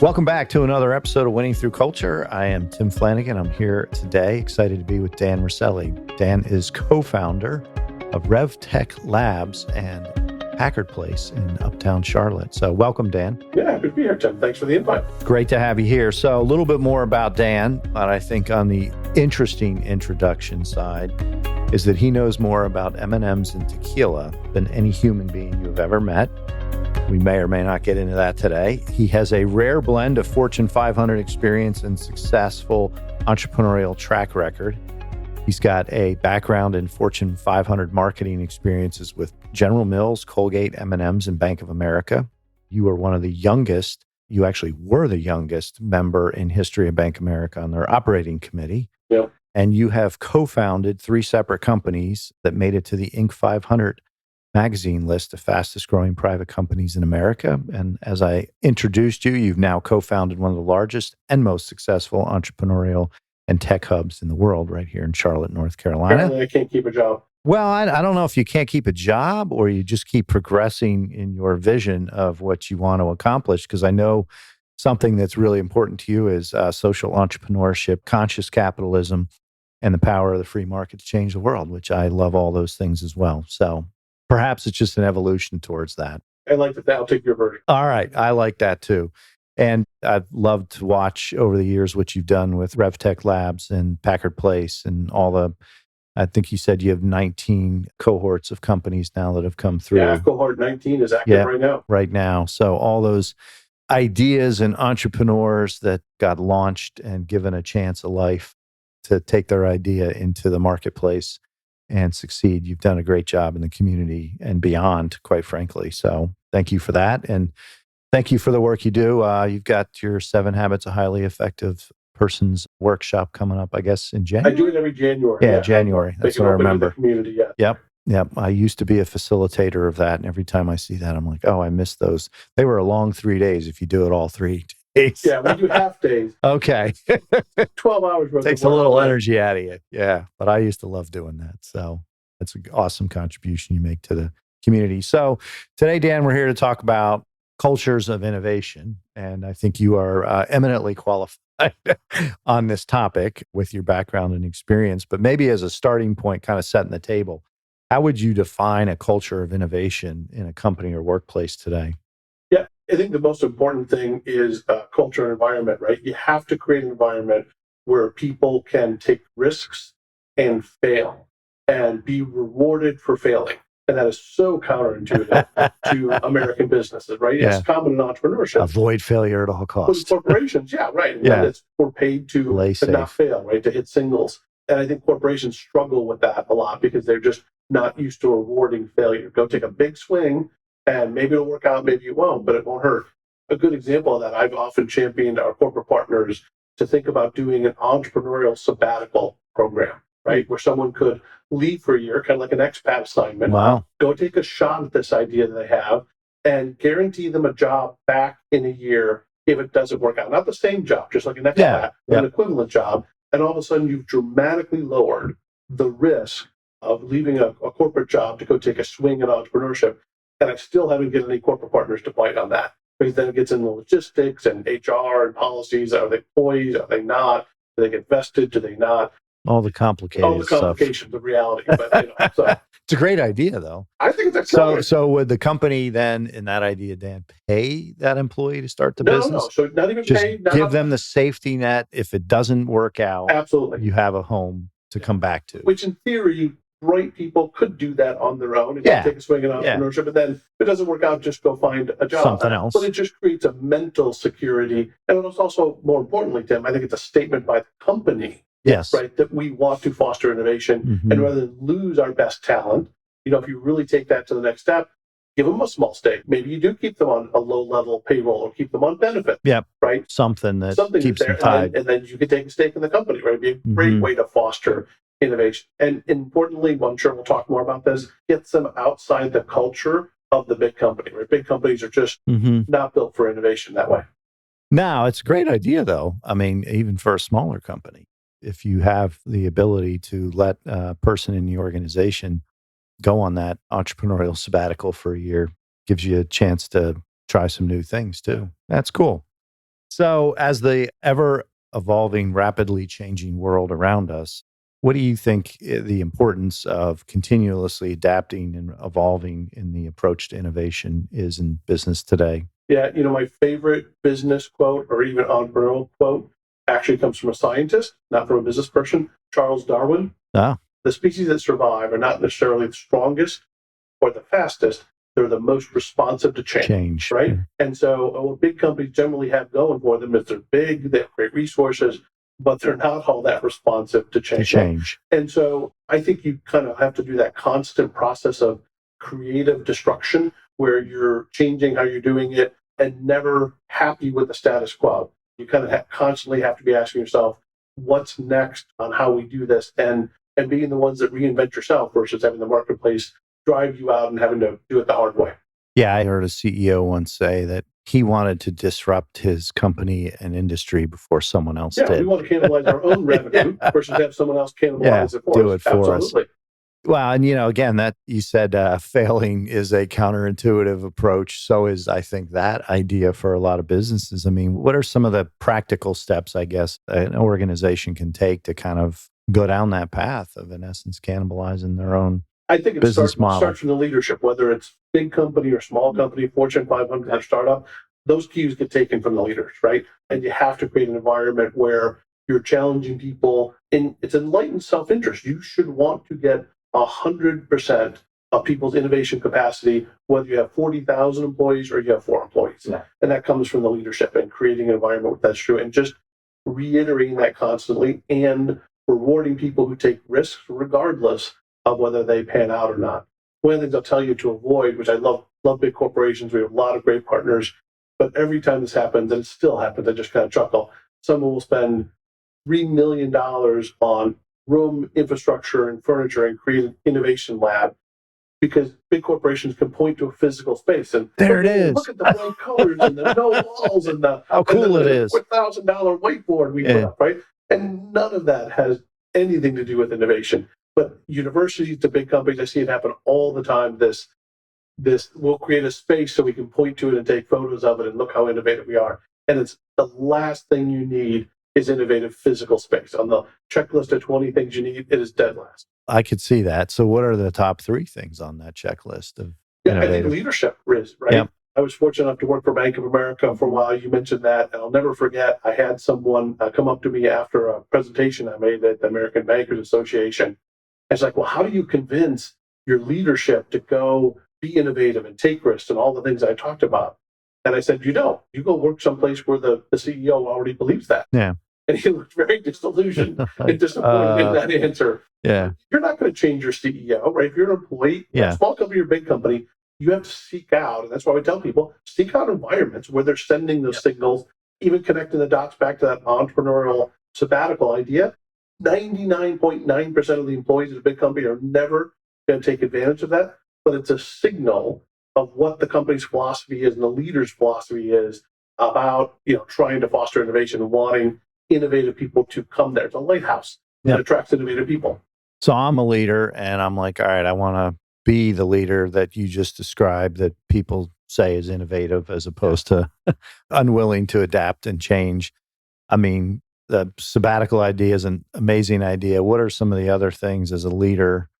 Welcome back to another episode of Winning Through Culture. I am Tim Flanagan. I'm here today, excited to be with Dan Roselli. Dan is co-founder of RevTech Labs and Packard Place in Uptown Charlotte. So welcome, Dan. Yeah, happy to be here, Tim. Thanks for the invite. Great to have you here. So a little bit more about Dan, but I think on the interesting introduction side is that he knows more about M&Ms and tequila than any human being you've ever met. We may or may not get into that today. He has a rare blend of Fortune 500 experience and successful entrepreneurial track record. He's got a background in Fortune 500 marketing experiences with General Mills, Colgate, M&Ms, and Bank of America. You are one of the youngest, you actually were the youngest member in history of Bank of America on their operating committee. Yep. And you have co-founded 3 separate companies that made it to the Inc. 500 magazine list of fastest growing private companies in America. And as I introduced you, you've now co-founded one of the largest and most successful entrepreneurial and tech hubs in the world right here in Charlotte, North Carolina. Apparently I can't keep a job. Well, I don't know if you can't keep a job or you just keep progressing in your vision of what you want to accomplish, because I know something that's really important to you is social entrepreneurship, conscious capitalism, and the power of the free market to change the world, which I love all those things as well. So perhaps it's just an evolution towards that. I like that. I'll take your verdict. All right. I like that too. And I've loved to watch over the years what you've done with RevTech Labs and Packard Place and all the, I think you said you have 19 cohorts of companies now that have come through. Yeah, cohort 19 is active right now. Right now. So all those ideas and entrepreneurs that got launched and given a chance of life to take their idea into the marketplace and succeed. You've done a great job in the community and beyond, quite frankly. So thank you for that. And thank you for the work you do. You've got your 7 Habits of Highly Effective Persons workshop coming up, I guess, in January. I do it every January. Yeah, January. That's what I remember. The community, yeah. Yep. I used to be a facilitator of that. And every time I see that, I'm like, oh, I missed those. They were a long 3 days if you do it all 3 days. Yeah, we do half days. Okay. 12 hours worth Takes of work. a little energy out of you. Yeah. But I used to love doing that. So that's an awesome contribution you make to the community. So today, Dan, we're here to talk about cultures of innovation. And I think you are eminently qualified on this topic with your background and experience. But maybe as a starting point, kind of setting the table, how would you define a culture of innovation in a company or workplace today? Yeah, I think the most important thing is culture and environment, right? You have to create an environment where people can take risks and fail and be rewarded for failing. And that is so counterintuitive to American businesses, right? Yeah. It's common in entrepreneurship. Avoid failure at all costs. With corporations, yeah, right. And we're paid to not fail, right? To hit singles. And I think corporations struggle with that a lot because they're just not used to rewarding failure. Go take a big swing and maybe it'll work out, maybe it won't, but it won't hurt. A good example of that, I've often championed our corporate partners to think about doing an entrepreneurial sabbatical program, right? Where someone could leave for a year, kind of like an expat assignment. Wow. Go take a shot at this idea that they have and guarantee them a job back in a year if it doesn't work out. Not the same job, just like an expat, an equivalent job. And all of a sudden you've dramatically lowered the risk of leaving a corporate job to go take a swing at entrepreneurship. And I still haven't get any corporate partners to bite on that because then it gets into logistics and HR and policies. Are they employees? Are they not? Do they get vested? Do they not? All the complications stuff. Of reality. But, it's a great idea, though. I think it's excellent. So would the company then, in that idea, Dan, pay that employee to start the business? No. So not even just pay. Give them the safety net. If it doesn't work out, absolutely, you have a home to come back to. Which, in theory, bright people could do that on their own and take a swing at entrepreneurship. But then, if it doesn't work out, just go find a job. Something else. But it just creates a mental security, and it's also, more importantly, Tim, I think it's a statement by the company. Yes. Right. That we want to foster innovation, and rather than lose our best talent, if you really take that to the next step, give them a small stake. Maybe you do keep them on a low-level payroll or keep them on benefit. Yep. Right. Something keeps them tied. And then you can take a stake in the company, right? It'd be a great way to foster innovation. And importantly, I'm sure we'll talk more about this, gets them outside the culture of the big company, right? Big companies are just not built for innovation that way. Now, it's a great idea, though. I mean, even for a smaller company. If you have the ability to let a person in the organization go on that entrepreneurial sabbatical for a year, gives you a chance to try some new things too. That's cool. So, as the ever evolving, rapidly changing world around us, what do you think the importance of continuously adapting and evolving in the approach to innovation is in business today? Yeah, my favorite business quote or even entrepreneurial quote actually comes from a scientist, not from a business person, Charles Darwin. Ah, The species that survive are not necessarily the strongest or the fastest, they're the most responsive to change. Right? Yeah. And so what big companies generally have going for them is they're big, they have great resources, but they're not all that responsive to To change. change. And so I think you kind of have to do that constant process of creative destruction where you're changing how you're doing it and never happy with the status quo. You kind of constantly have to be asking yourself, what's next on how we do this? And being the ones that reinvent yourself versus having the marketplace drive you out and having to do it the hard way. Yeah, I heard a CEO once say that he wanted to disrupt his company and industry before someone else Yeah, did. we want to cannibalize our own revenue versus have someone else cannibalize it for do us. it for us. Absolutely. Well, and again, that you said failing is a counterintuitive approach. So is, I think, that idea for a lot of businesses. I mean, what are some of the practical steps, I guess, an organization can take to kind of go down that path of, in essence, cannibalizing their own I think it business starts model? from the leadership, whether it's big company or small company, Fortune 500 or startup. Those cues get taken from the leaders, right? And you have to create an environment where you're challenging people, and it's enlightened self-interest. You should want to get 100% of people's innovation capacity, whether you have 40,000 employees or you have 4 employees. Yeah. And that comes from the leadership and creating an environment where that's true, and just reiterating that constantly and rewarding people who take risks regardless of whether they pan out or not. One of the things I'll tell you to avoid, which I love big corporations, we have a lot of great partners, but every time this happens, and it still happens, I just kind of chuckle. Someone will spend $3 million on room infrastructure and furniture and create an innovation lab because big corporations can point to a physical space and There it is. Look at the bright colors and the no walls and the How cool it is. $1,000 whiteboard we put up, right? And none of that has anything to do with innovation. But universities to big companies, I see it happen all the time. This we'll create a space so we can point to it and take photos of it and look how innovative we are. And it's the last thing you need is innovative physical space. On the checklist of 20 things you need, it is dead last. I could see that. So what are the top 3 things on that checklist of innovative? I think leadership is, right? Yep. I was fortunate enough to work for Bank of America for a while. You mentioned that, and I'll never forget, I had someone come up to me after a presentation I made at the American Bankers Association. It's like, well, how do you convince your leadership to go be innovative and take risks and all the things I talked about? And I said, you don't. You go work someplace where the CEO already believes that. Yeah. And he looked very disillusioned and disappointed in that answer. Yeah. You're not going to change your CEO, right? If you're an employee, a small company or big company, you have to seek out, and that's why we tell people, seek out environments where they're sending those signals, even connecting the dots back to that entrepreneurial sabbatical idea. 99.9% of the employees at a big company are never going to take advantage of that, but it's a signal of what the company's philosophy is and the leader's philosophy is about, trying to foster innovation and wanting innovative people to come there. It's a lighthouse that attracts innovative people. So I'm a leader and I'm like, all right, I want to be the leader that you just described that people say is innovative as opposed to unwilling to adapt and change. I mean, the sabbatical idea is an amazing idea. What are some of the other things as a leader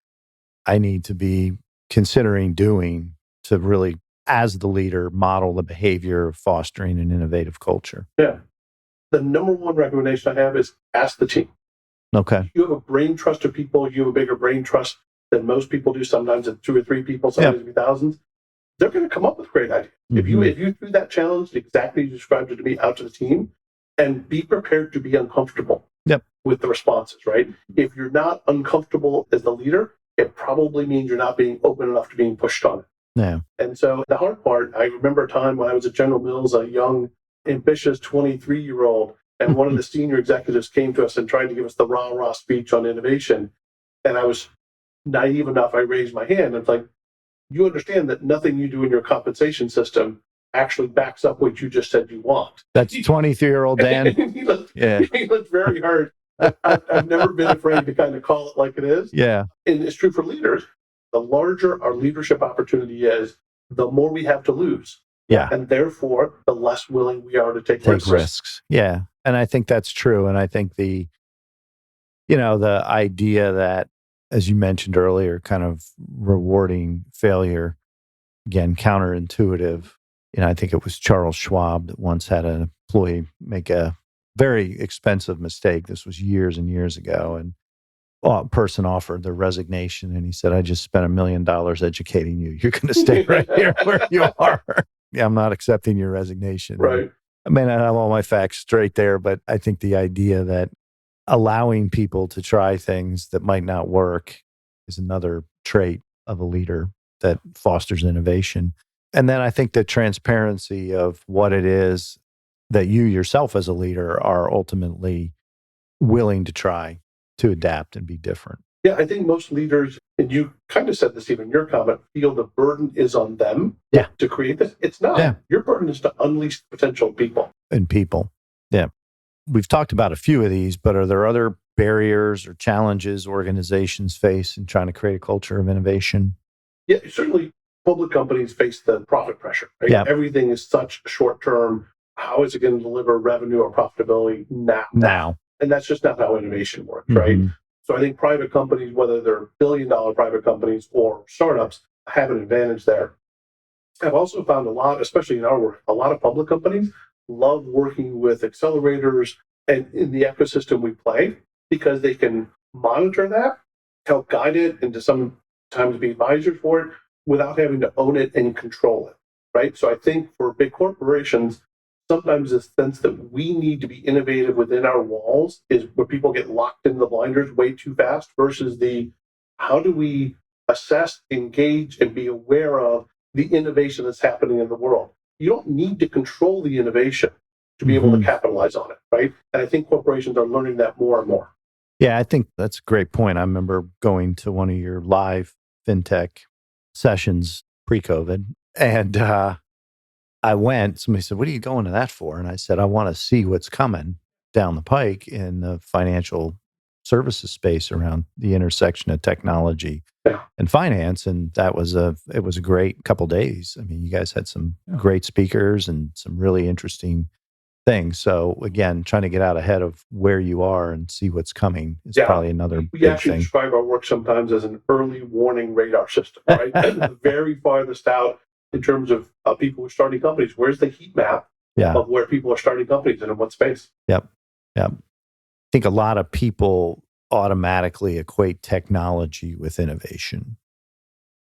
I need to be considering doing to really, as the leader, model the behavior of fostering an innovative culture? Yeah. The number one recommendation I have is ask the team. Okay. You have a brain trust of people. You have a bigger brain trust than most people do. Sometimes it's 2 or 3 people, sometimes it's thousands. They're going to come up with great ideas. Mm-hmm. If you threw that challenge exactly as you described it to me out to the team, and be prepared to be uncomfortable with the responses, right? If you're not uncomfortable as the leader, it probably means you're not being open enough to being pushed on it. Yeah. And so the hard part, I remember a time when I was at General Mills, a young, ambitious 23-year-old, and one of the senior executives came to us and tried to give us the rah-rah speech on innovation. And I was naive enough, I raised my hand. It's like, you understand that nothing you do in your compensation system actually backs up what you just said you want. That's 23-year-old Dan. he looked very hurt. I've never been afraid to kind of call it like it is. Yeah. And it's true for leaders. The larger our leadership opportunity is, the more we have to lose. Yeah. And therefore, the less willing we are to take risks. Yeah. And I think that's true. And I think the idea that, as you mentioned earlier, kind of rewarding failure, again, counterintuitive. I think it was Charles Schwab that once had an employee make a very expensive mistake. This was years and years ago. And a person offered their resignation. And he said, I just spent $1 million educating you. You're going to stay right here where you are. Yeah, I'm not accepting your resignation. Right. I may not have all my facts straight there, but I think the idea that allowing people to try things that might not work is another trait of a leader that fosters innovation. And then I think the transparency of what it is that you yourself as a leader are ultimately willing to try to adapt and be different. Yeah, I think most leaders, and you kind of said this even in your comment, feel the burden is on them to create this. It's not. Yeah. Your burden is to unleash potential people. And people. Yeah. We've talked about a few of these, but are there other barriers or challenges organizations face in trying to create a culture of innovation? Yeah, certainly public companies face the profit pressure. Right? Yeah. Everything is such short term. How is it going to deliver revenue or profitability now? And that's just not how innovation works, right? So I think private companies, whether they're billion-dollar private companies or startups, have an advantage there. I've also found a lot, especially in our work, a lot of public companies love working with accelerators and in the ecosystem we play because they can monitor that, help guide it, and to sometimes be advisors for it without having to own it and control it, right? So I think for big corporations, sometimes the sense that we need to be innovative within our walls is where people get locked into the blinders way too fast versus how do we assess, engage, and be aware of the innovation that's happening in the world. You don't need to control the innovation to be able to capitalize on it, right? And I think corporations are learning that more and more. Yeah, I think that's a great point. I remember going to one of your live fintech sessions pre-COVID, and I went, somebody said, what are you going to that for? And I said, I want to see what's coming down the pike in the financial services space around the intersection of technology and finance. And it was a great couple of days. I mean, you guys had some great speakers and some really interesting things. So again, trying to get out ahead of where you are and see what's coming is probably another big thing. We actually describe our work sometimes as an early warning radar system, right? The very farthest out in terms of people who are starting companies. Where's the heat map of where people are starting companies and in what space? Yep. I think a lot of people automatically equate technology with innovation,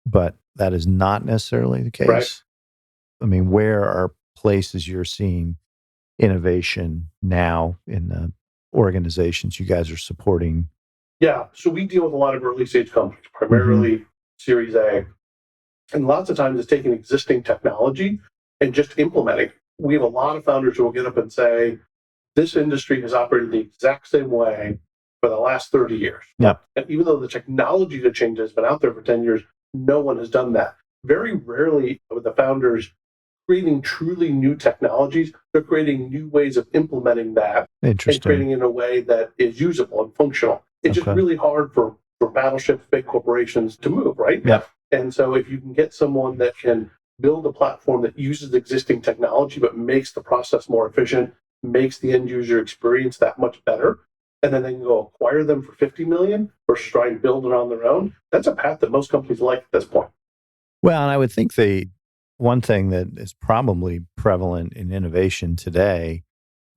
but that is not necessarily the case. Right. I mean, where are places you're seeing innovation now in the organizations you guys are supporting? Yeah, so we deal with a lot of early stage companies, primarily Series A. And lots of times it's taking existing technology and just implementing. We have a lot of founders who will get up and say, this industry has operated the exact same way for the last 30 years. Yeah. And even though the technology to change has been out there for 10 years, no one has done that. Very rarely with the founders creating truly new technologies, they're creating new ways of implementing that and creating in a way that is usable and functional. It's just really hard for battleships, big corporations to move, right? Yeah. And so if you can get someone that can build a platform that uses existing technology but makes the process more efficient, makes the end user experience that much better, and then they can go acquire them for $50 million versus try and build it on their own, that's a path that most companies like at this point. Well, and I would think the one thing that is probably prevalent in innovation today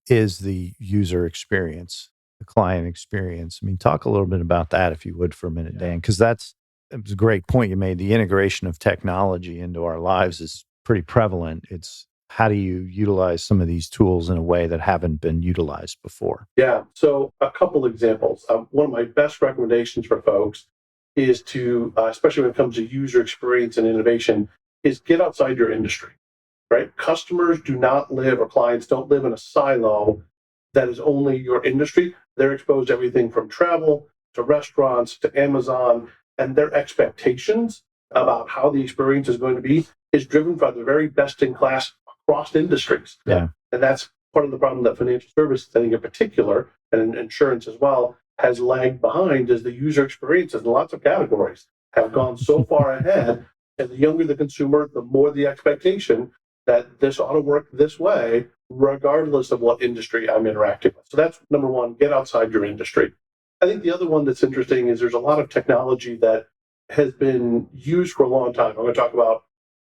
is the user experience, the client experience. I mean, talk a little bit about that, if you would, for a minute, Dan, because it was a great point you made. The integration of technology into our lives is pretty prevalent. It's how do you utilize some of these tools in a way that haven't been utilized before? Yeah. So a couple examples. One of my best recommendations for folks is to, especially when it comes to user experience and innovation, is get outside your industry, right? Customers do not live, or clients don't live in a silo that is only your industry. They're exposed to everything from travel to restaurants to Amazon, and their expectations about how the experience is going to be is driven by the very best in class across industries. Yeah. And that's part of the problem that financial services, I think in particular, and insurance as well, has lagged behind, is the user experiences in lots of categories have gone so far ahead. And the younger the consumer, the more the expectation that this ought to work this way, regardless of what industry I'm interacting with. So that's number one, get outside your industry. I think the other one that's interesting is there's a lot of technology that has been used for a long time. I'm going to talk about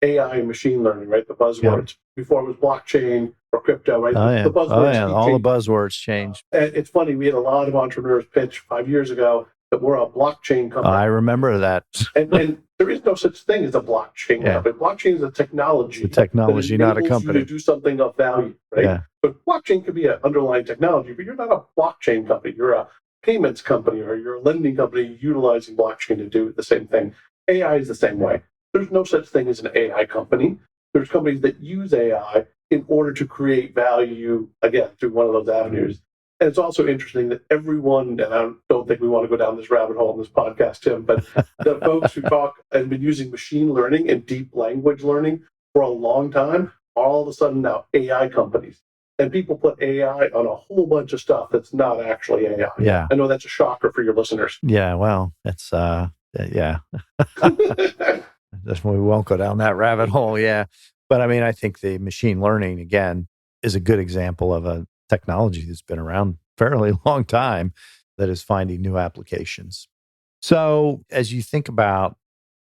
AI and machine learning, right? The buzzwords. Before it was blockchain or crypto, right? The buzzwords. All the buzzwords changed. And it's funny, we had a lot of entrepreneurs pitch 5 years ago that we're a blockchain company. I remember that. and there is no such thing as a blockchain company. Blockchain is a technology. The technology, not a company. You to do something of value, right? Yeah. But blockchain could be an underlying technology, but you're not a blockchain company. You're a payments company or you're a lending company utilizing blockchain to do the same thing. AI is the same way. There's no such thing as an AI company. There's companies that use AI in order to create value, again, through one of those avenues. And it's also interesting that everyone, and I don't think we want to go down this rabbit hole in this podcast, Tim, but the folks who talk and been using machine learning and deep language learning for a long time are all of a sudden now AI companies. And people put AI on a whole bunch of stuff that's not actually AI. Yeah. I know that's a shocker for your listeners. Yeah, well, it's, yeah. We won't go down that rabbit hole, yeah. But I mean, I think the machine learning, again, is a good example of a technology that's been around fairly long time that is finding new applications. So as you think about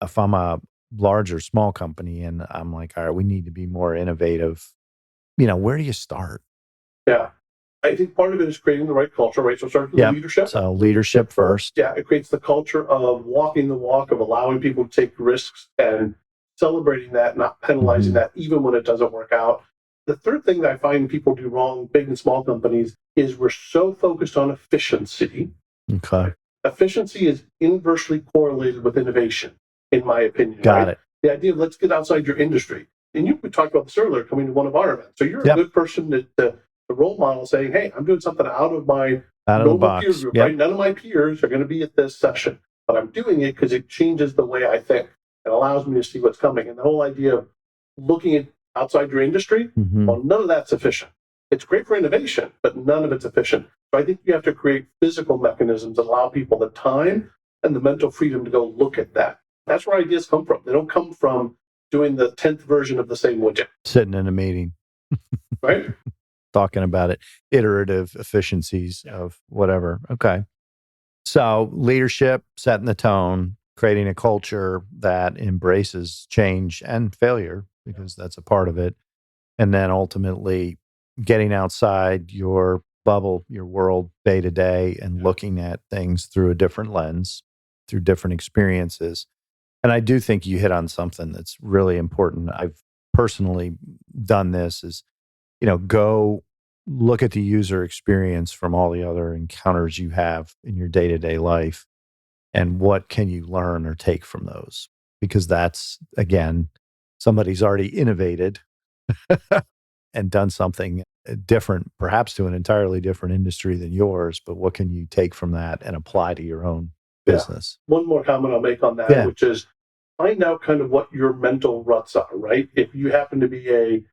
if I'm a large or small company and I'm like, all right, we need to be more innovative, where do you start? Yeah. I think part of it is creating the right culture, right? So start with leadership. So leadership first. Yeah, it creates the culture of walking the walk, of allowing people to take risks and celebrating that, not penalizing that, even when it doesn't work out. The third thing that I find people do wrong, big and small companies, is we're so focused on efficiency. Okay. Efficiency is inversely correlated with innovation, in my opinion. Got it. The idea of let's get outside your industry. And you talked about this earlier, coming to one of our events. So you're a good person to the role model saying, hey, I'm doing something out of my normal peer group, right? None of my peers are going to be at this session, but I'm doing it because it changes the way I think and allows me to see what's coming. And the whole idea of looking at outside your industry, well, none of that's efficient. It's great for innovation, but none of it's efficient. So I think you have to create physical mechanisms that allow people the time and the mental freedom to go look at that. That's where ideas come from. They don't come from doing the 10th version of the same widget. Sitting in a meeting. Right? Talking about it, iterative efficiencies of whatever. Okay. So leadership, setting the tone, creating a culture that embraces change and failure, because that's a part of it. And then ultimately getting outside your bubble, your world day to day, and looking at things through a different lens, through different experiences. And I do think you hit on something that's really important. I've personally done this is, go look at the user experience from all the other encounters you have in your day-to-day life, and what can you learn or take from those? Because that's, again, somebody's already innovated and done something different, perhaps to an entirely different industry than yours, but what can you take from that and apply to your own business? One more comment I'll make on that, which is find out kind of what your mental ruts are, right? If you happen to be a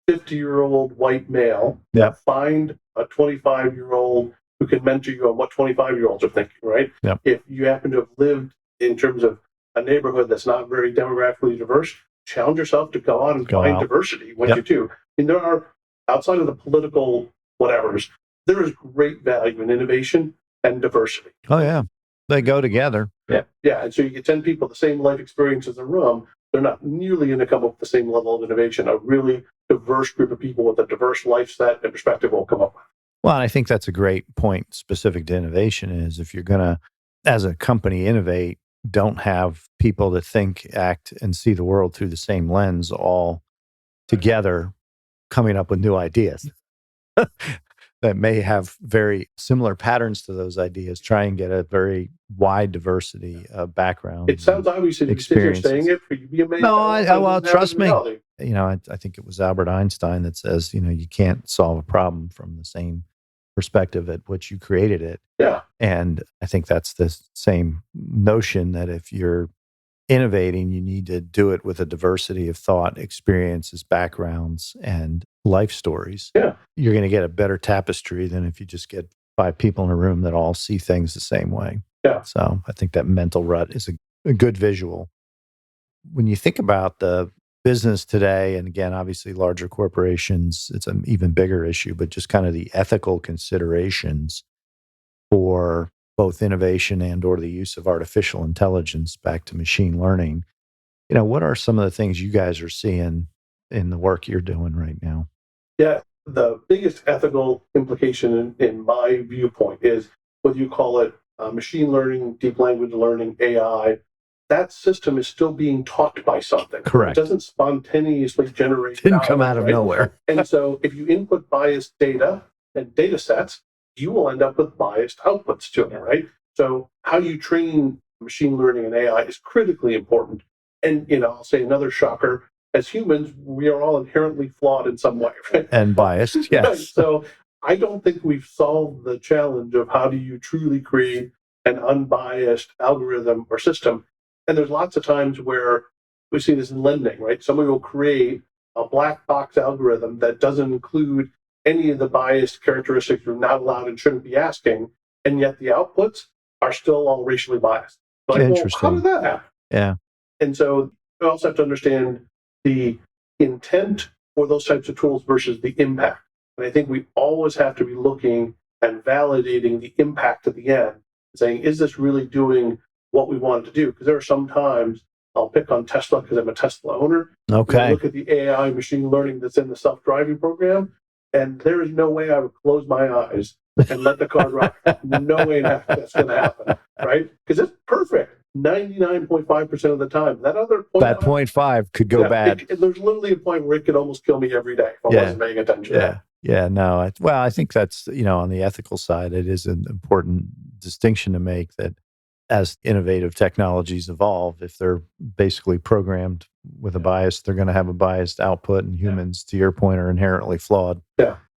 50-year-old white male, find a 25-year-old who can mentor you on what 25-year-olds are thinking, right? If you happen to have lived in terms of a neighborhood that's not very demographically diverse, challenge yourself to go out and find diversity when you do. I mean, there are, outside of the political whatevers, there is great value in innovation and diversity. Oh, yeah. They go together. Yeah. And so you get 10 people, the same life experience as the room, they're not nearly going to come up with the same level of innovation. A really diverse group of people with a diverse life set and perspective will come up with. Well, I think that's a great point specific to innovation is if you're going to, as a company, innovate, don't have people that think, act, and see the world through the same lens all together coming up with new ideas that may have very similar patterns to those ideas. Try and get a very wide diversity of background. It sounds obvious if you're saying it, but you'd be amazed. No, well, trust me. I think it was Albert Einstein that says, you can't solve a problem from the same perspective at which you created it. Yeah. And I think that's the same notion that if you're innovating, you need to do it with a diversity of thought, experiences, backgrounds, and life stories. Yeah. You're going to get a better tapestry than if you just get 5 people in a room that all see things the same way. Yeah. So I think that mental rut is a good visual. When you think about the business today, and again, obviously larger corporations, it's an even bigger issue, but just kind of the ethical considerations for both innovation and or the use of artificial intelligence, back to machine learning. What are some of the things you guys are seeing in the work you're doing right now? Yeah, the biggest ethical implication in my viewpoint is whether you call it machine learning, deep language learning, AI, that system is still being taught by something. Correct. It doesn't spontaneously generate. Didn't come out of nowhere. And so if you input biased data and data sets, you will end up with biased outputs to it, right? So how you train machine learning and AI is critically important. And I'll say another shocker. As humans, we are all inherently flawed in some way, right? And biased, yes. Right. So I don't think we've solved the challenge of how do you truly create an unbiased algorithm or system. And there's lots of times where we see this in lending, right? Somebody will create a black box algorithm that doesn't include any of the biased characteristics you're not allowed and shouldn't be asking, and yet the outputs are still all racially biased. Like, interesting. Well, how did that happen? Yeah. And so we also have to understand the intent for those types of tools versus the impact. And I think we always have to be looking and validating the impact at the end, saying, is this really doing what we want it to do? Because there are some times, I'll pick on Tesla because I'm a Tesla owner. Okay. Look at the AI machine learning that's in the self-driving program, and there is no way I would close my eyes and let the car drive. No way that's going to happen, right? Because it's perfect 99.5% of the time. That other 0.5 could go bad. There's literally a point where it could almost kill me every day if I wasn't paying attention. Yeah, no. I think that's, on the ethical side, it is an important distinction to make that as innovative technologies evolve, if they're basically programmed with a bias, they're going to have a biased output, and humans, to your point, are inherently flawed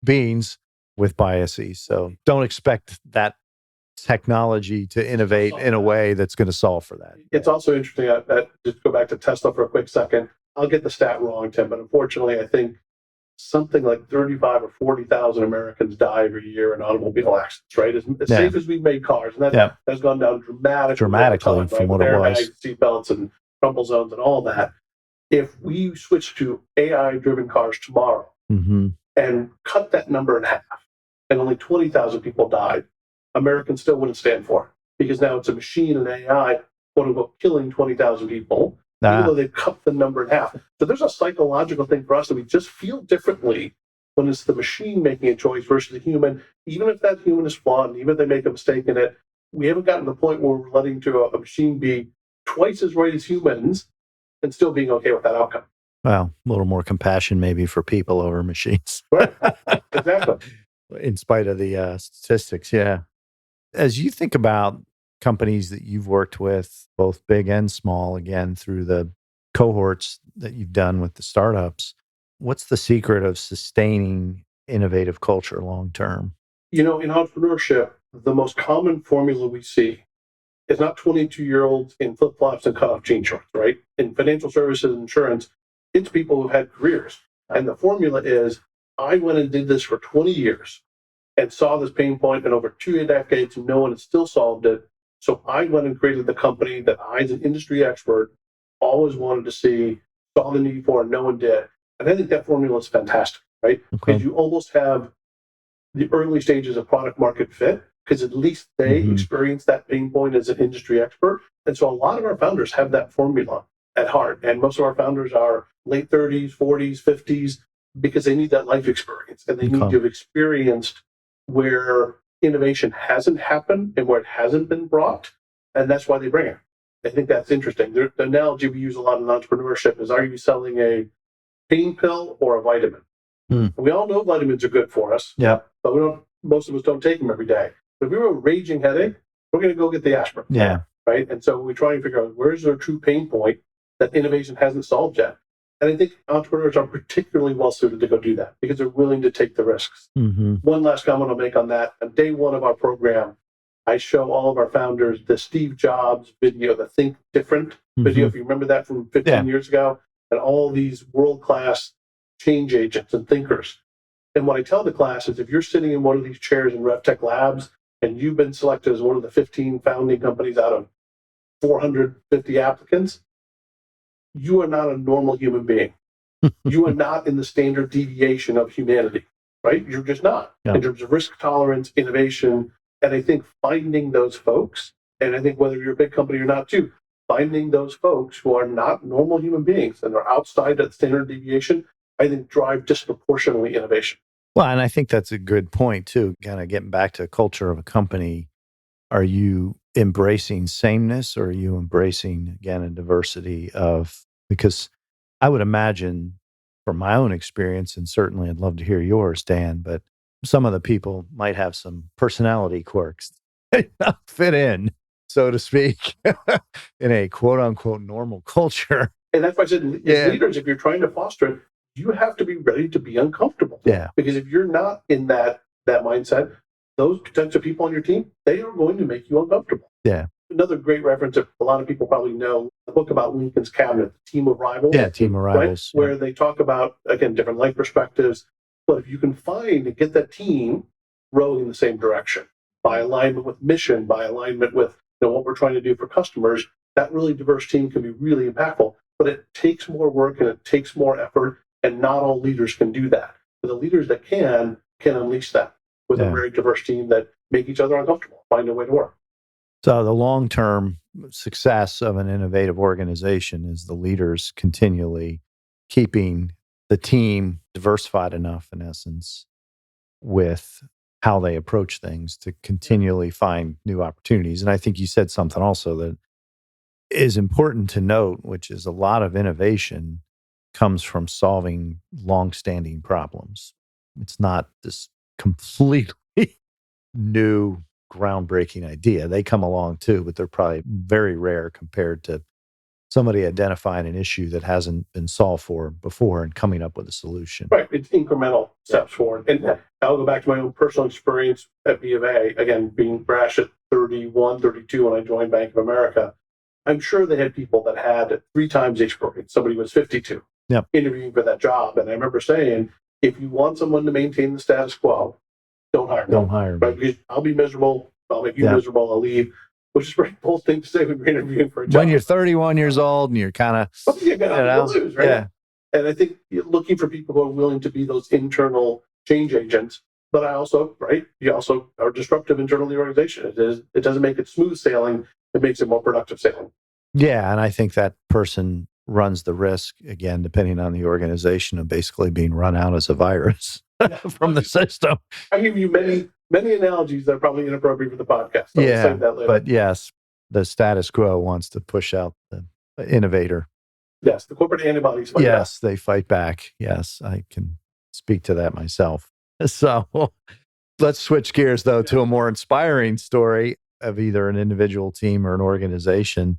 beings with biases. So don't expect that technology to innovate in a way that's going to solve for that. It's also interesting, just go back to Tesla for a quick second. I'll get the stat wrong, Tim, but unfortunately, I think something like 35 or 40,000 Americans die every year in automobile accidents, right? As safe as we've made cars, and that has gone down dramatically from what it was. Seatbelts and crumple zones and all that. If we switch to AI-driven cars tomorrow and cut that number in half, and only 20,000 people died, Americans still wouldn't stand for it, because now it's a machine and AI, quote unquote, killing 20,000 people, even though they've cut the number in half. So there's a psychological thing for us that we just feel differently when it's the machine making a choice versus the human. Even if that human is flawed, and even if they make a mistake in it, we haven't gotten to the point where we're letting a machine be twice as right as humans and still being okay with that outcome. Well, a little more compassion maybe for people over machines. Right. Exactly. In spite of the statistics, yeah. As you think about companies that you've worked with, both big and small, again, through the cohorts that you've done with the startups, what's the secret of sustaining innovative culture long term? In entrepreneurship, the most common formula we see is not 22-year-olds in flip-flops and cut-off jean shorts, right? In financial services and insurance, it's people who've had careers. And the formula is, I went and did this for 20 years and saw this pain point, and over 2 decades, no one has still solved it. So I went and created the company that I, as an industry expert, always wanted to see, saw the need for, and no one did. And I think that formula is fantastic, right? Because you almost have the early stages of product market fit, because at least they experience that pain point as an industry expert. And so a lot of our founders have that formula at heart. And most of our founders are late 30s, 40s, 50s, because they need that life experience, and they need to have experienced where innovation hasn't happened and where it hasn't been brought, and that's why they bring it. I think that's interesting. The analogy we use a lot in entrepreneurship is, are you selling a pain pill or a vitamin? We all know vitamins are good for us, but most of us don't take them every day. But if we have a raging headache, we're going to go get the aspirin. Right? And so we try and figure out, where's their true pain point that innovation hasn't solved yet. And I think entrepreneurs are particularly well suited to go do that, because they're willing to take the risks. One last comment I'll make on that. On day one of our program, I show all of our founders the Steve Jobs video, the Think Different video, if you remember that from 15 years ago, and all these world-class change agents and thinkers. And what I tell the class is, if you're sitting in one of these chairs in RevTech Labs and you've been selected as one of the 15 founding companies out of 450 applicants, you are not a normal human being. You are not in the standard deviation of humanity, right? You're just not in terms of risk tolerance, innovation. And I think finding those folks, and I think whether you're a big company or not too, finding those folks who are not normal human beings and are outside that standard deviation, I think drive disproportionately innovation. Well, and I think that's a good point too. Kind of getting back to culture of a company. Are you embracing sameness, or are you embracing, again, a diversity of, because I would imagine from my own experience, and certainly I'd love to hear yours, Dan, but some of the people might have some personality quirks that not fit in, so to speak, in a quote unquote normal culture. And that's why I said, as leaders, if you're trying to foster it, you have to be ready to be uncomfortable. Yeah. Because if you're not in that mindset, those potential people on your team, they are going to make you uncomfortable. Yeah. Another great reference that a lot of people probably know, the book about Lincoln's Cabinet, Team of Rivals. Yeah, Team of Rivals. Right? Where they talk about, again, different life perspectives. But if you can find and get that team rowing in the same direction, by alignment with mission, by alignment with what we're trying to do for customers, that really diverse team can be really impactful. But it takes more work and it takes more effort, and not all leaders can do that. But the leaders that can unleash that with a very diverse team that make each other uncomfortable, find a way to work. So the long-term success of an innovative organization is the leaders continually keeping the team diversified enough, in essence, with how they approach things to continually find new opportunities. And I think you said something also that is important to note, which is a lot of innovation comes from solving long-standing problems. It's not this completely new, groundbreaking idea. They come along too, but they're probably very rare compared to somebody identifying an issue that hasn't been solved for before and coming up with a solution. Right. It's incremental steps forward. And I'll go back to my own personal experience at B of A, again, being brash at 31, 32 when I joined Bank of America. I'm sure they had people that had 3 times the experience. Somebody was 52 interviewing for that job. And I remember saying, if you want someone to maintain the status quo, don't hire me. Don't hire me. Right? Because I'll be miserable. I'll make you miserable. I'll leave. Which is a very bold thing to say when you're interviewing for a job. When you're 31 years old and you're kind of, you got to lose, right? Yeah. And I think you're looking for people who are willing to be those internal change agents. But I also, you also are disruptive internal to the organization. It doesn't make it smooth sailing. It makes it more productive sailing. Yeah, and I think that person runs the risk, again, depending on the organization, of basically being run out as a virus from the system. I give you many analogies that are probably inappropriate for the podcast. So yeah, I'll save that later. But yes, the status quo wants to push out the innovator. Yes, the corporate antibodies fight back. They fight back. Yes, I can speak to that myself. So let's switch gears, though, to a more inspiring story of either an individual team or an organization,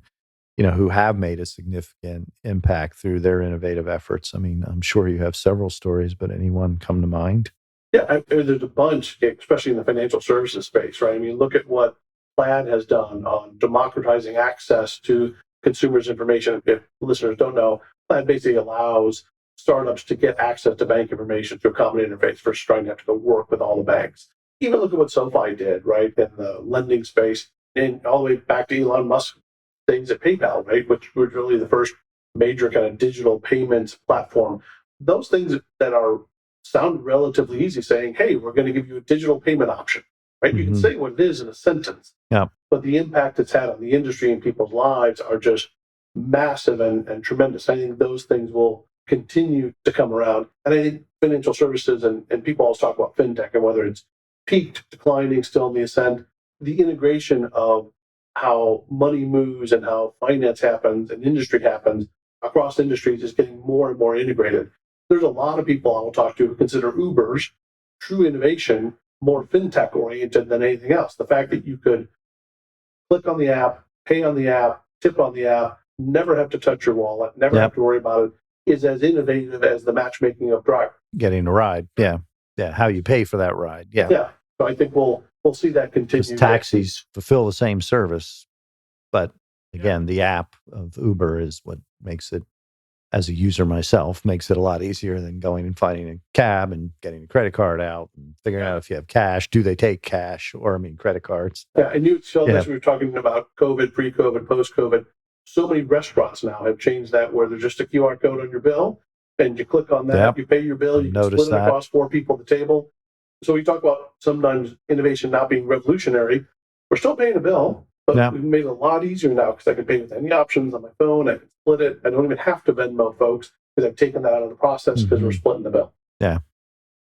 who have made a significant impact through their innovative efforts. I mean, I'm sure you have several stories, but anyone come to mind? Yeah, there's a bunch, especially in the financial services space, right? I mean, look at what Plaid has done on democratizing access to consumers' information. If listeners don't know, Plaid basically allows startups to get access to bank information through a common interface versus trying to have to go work with all the banks. Even look at what SoFi did, right, in the lending space, and all the way back to Elon Musk things at PayPal, right, which was really the first major kind of digital payments platform. Those things that sound relatively easy, saying, hey, we're going to give you a digital payment option, right? Mm-hmm. You can say what it is in a sentence, but the impact it's had on the industry and people's lives are just massive and tremendous. I think those things will continue to come around. And I think financial services and people always talk about fintech and whether it's peaked, declining, still in the ascent, the integration of how money moves and how finance happens and industry happens across industries is getting more and more integrated. There's a lot of people I will talk to who consider Uber's true innovation more fintech oriented than anything else. The fact that you could click on the app, pay on the app, tip on the app, never have to touch your wallet, never have to worry about it, is as innovative as the matchmaking of driver. Getting a ride, yeah. How you pay for that ride, yeah. So I think we'll see that continue. Because taxis fulfill the same service, but again, the app of Uber is what makes it, as a user myself, makes it a lot easier than going and finding a cab and getting a credit card out and figuring out if you have cash. Do they take cash credit cards? Yeah, and you, Phil, as we were talking about COVID, pre-COVID, post-COVID, so many restaurants now have changed that where there's just a QR code on your bill and you click on that, Yep. you pay your bill, you can split it across 4 people at the table. So we talk about sometimes innovation not being revolutionary. We're still paying a bill, but we've made it a lot easier now because I can pay with any options on my phone. I can split it. I don't even have to Venmo folks because I've taken that out of the process because we're splitting the bill. Yeah.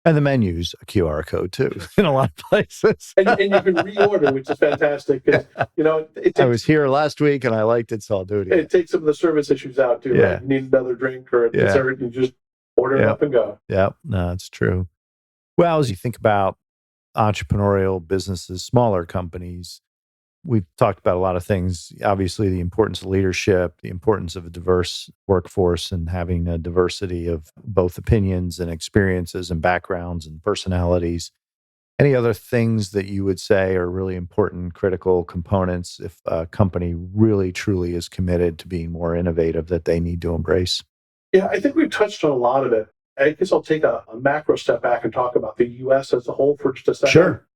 And the menu's a QR code too in a lot of places. and you can reorder, which is fantastic. Because I was here last week and I liked it, so I'll do it again. It takes some of the service issues out too. Yeah. Right? You need another drink or a dessert, and you just order it up and go. Yeah, no, it's true. Well, as you think about entrepreneurial businesses, smaller companies, we've talked about a lot of things. Obviously, the importance of leadership, the importance of a diverse workforce, and having a diversity of both opinions and experiences and backgrounds and personalities. Any other things that you would say are really important, critical components if a company really, truly is committed to being more innovative that they need to embrace? Yeah, I think we've touched on a lot of it. I guess I'll take a macro step back and talk about the U.S. as a whole for just a second. Sure.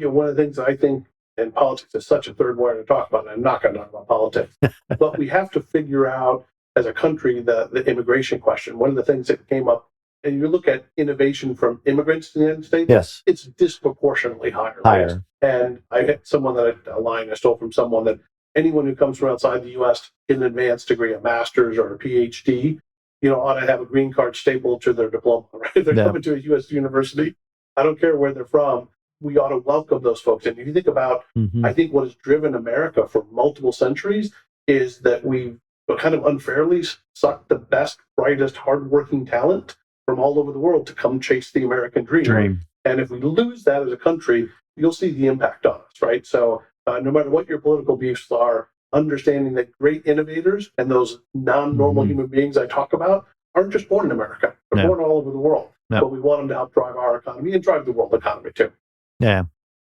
One of the things I think, and politics is such a third wire to talk about, and I'm not going to talk about politics, but we have to figure out as a country the immigration question. One of the things that came up, and you look at innovation from immigrants to the United States, yes, it's disproportionately higher. Right? And I had someone a line I stole from someone that anyone who comes from outside the U.S. get an advanced degree, a master's or a PhD, ought to have a green card stapled to their diploma, right? If they're coming to a U.S. university, I don't care where they're from, we ought to welcome those folks. And if you think about, I think what has driven America for multiple centuries is that we've kind of unfairly sucked the best, brightest, hardworking talent from all over the world to come chase the American dream. And if we lose that as a country, you'll see the impact on us, right? So no matter what your political beliefs are, understanding that great innovators and those non-normal human beings I talk about aren't just born in America. They're born all over the world. But we want them to help drive our economy and drive the world economy too. Yeah.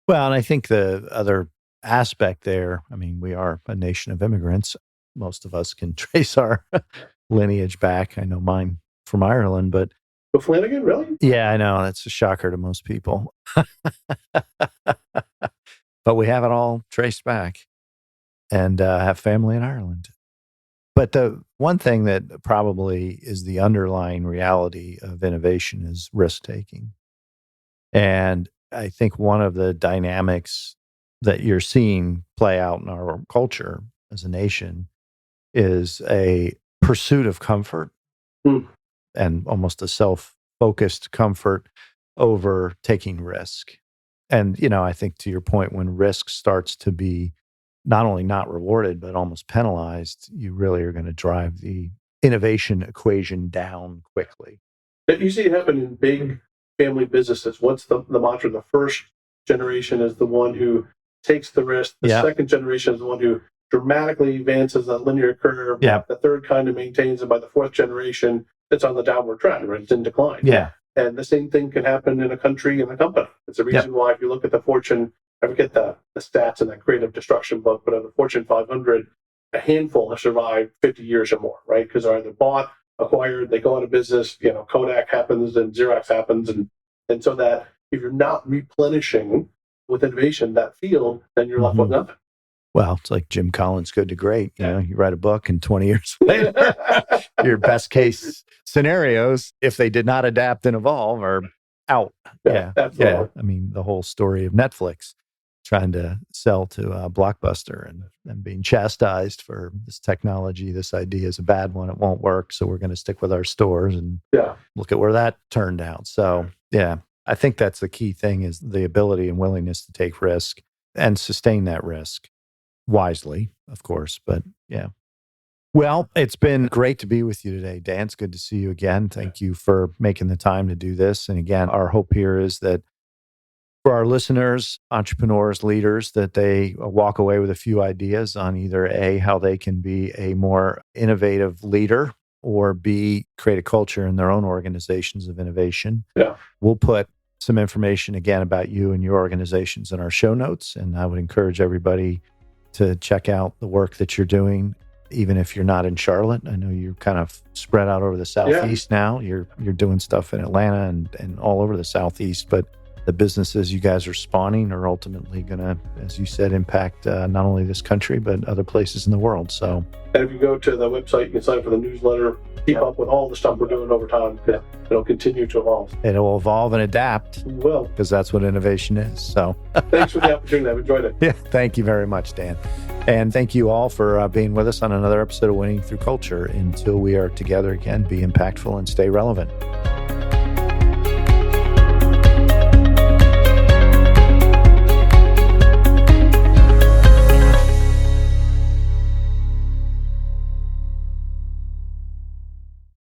Well, and I think the other aspect there, I mean, we are a nation of immigrants. Most of us can trace our lineage back. I know mine from Ireland, but... Flanagan, really? Yeah, I know. That's a shocker to most people. But we have it all traced back and have family in Ireland. But the one thing that probably is the underlying reality of innovation is risk-taking. And I think one of the dynamics that you're seeing play out in our culture as a nation is a pursuit of comfort and almost a self-focused comfort over taking risk. And, I think to your point, when risk starts to be not only not rewarded, but almost penalized, you really are going to drive the innovation equation down quickly. You see it happen in big family businesses. What's the mantra? The first generation is the one who takes the risk. The second generation is the one who dramatically advances a linear curve. The third kind of maintains, and by the fourth generation, it's on the downward trend, right? It's in decline. And the same thing can happen in a country and a company. It's the reason why if you look at the Fortune, I forget the stats in that Creative Destruction book, but of the Fortune 500, a handful have survived 50 years or more, right? Because they're either bought, acquired, they go out of business, Kodak happens and Xerox happens. And so that if you're not replenishing with innovation that field, then you're left with nothing. Well, it's like Jim Collins' Good to Great. You write a book and 20 years later, your best case scenarios, if they did not adapt and evolve, are out. Absolutely. I mean, the whole story of Netflix trying to sell to Blockbuster and being chastised for this technology, this idea is a bad one, it won't work, so we're going to stick with our stores and look at where that turned out. So, I think that's the key thing is the ability and willingness to take risk and sustain that risk wisely, of course, but Well, it's been great to be with you today, Dan. It's good to see you again. Thank you for making the time to do this. And again, our hope here is that for our listeners, entrepreneurs, leaders, that they walk away with a few ideas on either A, how they can be a more innovative leader, or B, create a culture in their own organizations of innovation. We'll put some information again about you and your organizations in our show notes. And I would encourage everybody to check out the work that you're doing, even if you're not in Charlotte. I know you're kind of spread out over the Southeast now. You're doing stuff in Atlanta and all over the Southeast, but the businesses you guys are spawning are ultimately going to, as you said, impact not only this country, but other places in the world. So, and if you go to the website, you can sign up for the newsletter, keep up with all the stuff we're doing over time. It'll continue to evolve. It'll evolve and adapt. We will. Because that's what innovation is. So thanks for the opportunity. I've enjoyed it. Yeah, thank you very much, Dan. And thank you all for being with us on another episode of Winning Through Culture. Until we are together again, be impactful and stay relevant.